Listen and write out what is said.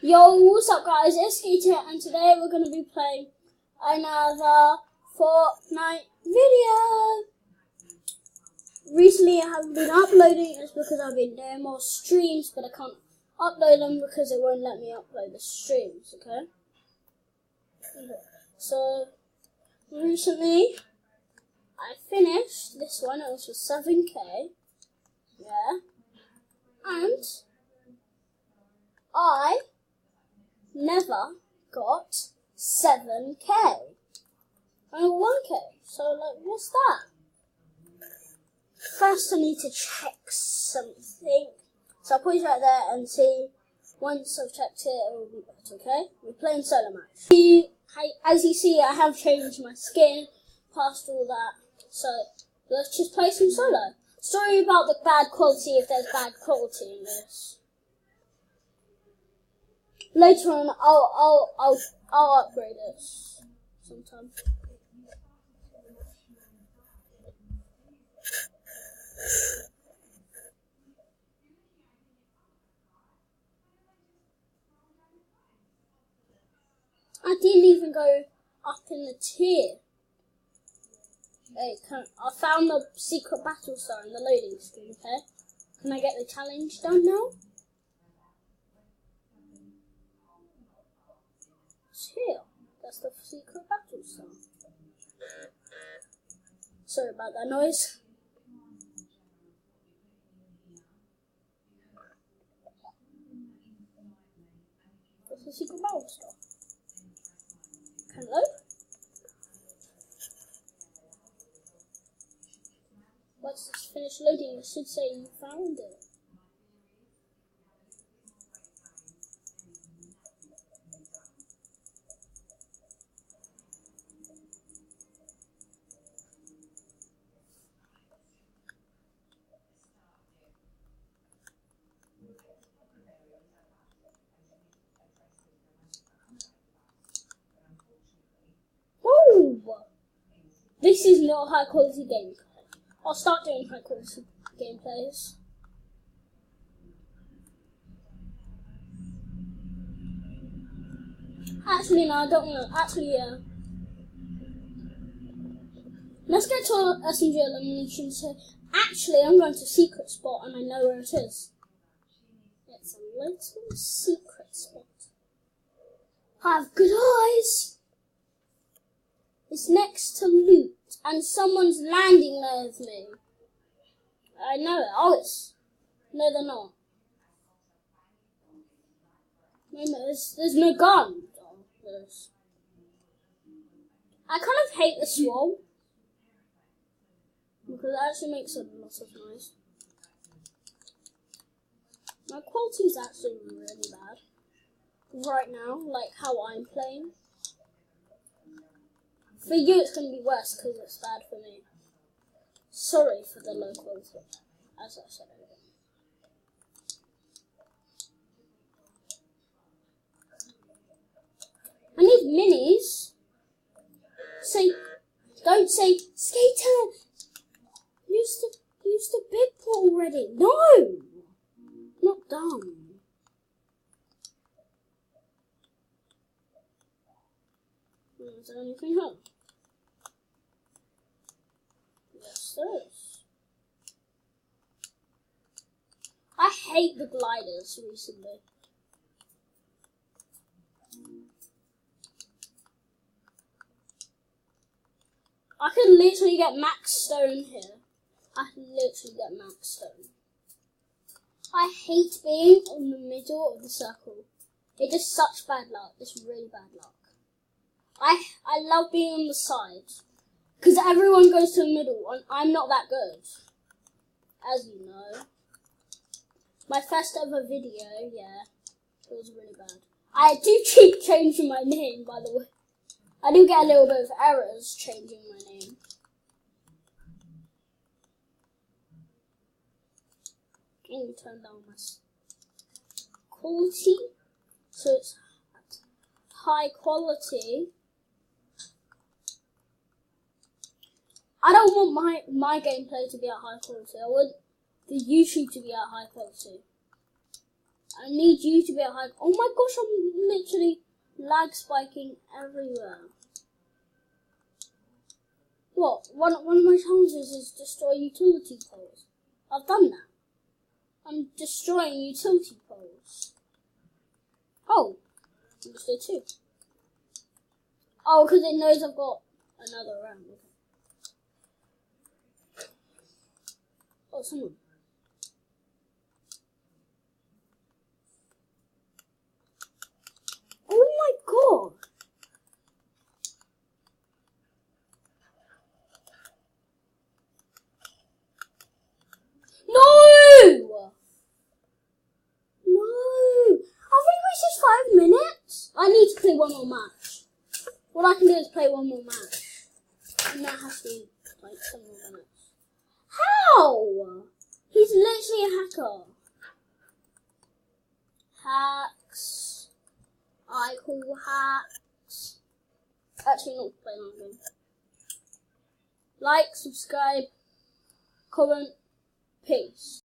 Yo, what's up guys, it's Skater and today we're going to be playing another Fortnite video. Recently I haven't been uploading, it's because I've been doing more streams, but I can't upload them because it won't let me upload the streams, okay? So, recently I finished this one, it was for 7k, yeah, and I never got 7k. I got 1k. So, like, what's that? First, I need to check something. So I'll put it right there and see. Once I've checked it, it will be better, okay? We're playing solo match. As you see, I have changed my skin, past all that. So, let's just play some solo. Sorry about the bad quality if there's bad quality in this. Later on, I'll upgrade it sometime. I didn't even go up in the tier. Hey, I found the secret battle star in the loading screen, okay? Can I get the challenge done now? Here, that's the secret battle star. Sorry about that noise. That's the secret battle star. Hello? Once it's finished loading, it should say you found it. This is not high quality gameplay. I'll start doing high quality gameplays. Actually, no, I don't want to. Actually, yeah. Let's get to SMG elimination. So, actually, I'm going to secret spot and I know where it is. It's a little secret spot. I have good eyes. It's next to loot, and someone's landing there with me. I know it. Oh, it's... No, they're not. No, there's no gun. Oh, there's... I kind of hate the swole, because it actually makes a lot of noise. My quality is actually really bad right now, like how I'm playing. For you, it's going to be worse because it's bad for me. Sorry for the low quality, as I said earlier. I need minis. Don't say, Skater, use the big pot already. No! Not dumb. Is there anything here? Yes, there is. I hate the gliders recently. I can literally get max stone here. I can literally get max stone. I hate being in the middle of the circle. It's just such bad luck. It's really bad luck. I love being on the side. Because everyone goes to the middle and I'm not that good. As you know. My first ever video, yeah. It was really bad. I do keep changing my name, by the way. I do get a little bit of errors changing my name. Can you turn down my quality? So it's high quality. I don't want my gameplay to be at high quality. I want the YouTube to be at high quality. I need you to be a high. Oh my gosh, I'm literally lag spiking everywhere. What? One of my challenges is destroy utility poles. I've done that. I'm destroying utility poles. Oh, I'm just did two. Oh, because it knows I've got another round. Okay. Oh, someone. Oh my god! No! No! I've already wasted 5 minutes. I need to play one more match. What I can do is play one more match. And that has to be like 7 more minutes. How? He's literally a hacker. Hacks. I call hacks. Actually, not playing on game. Like, subscribe, comment, peace.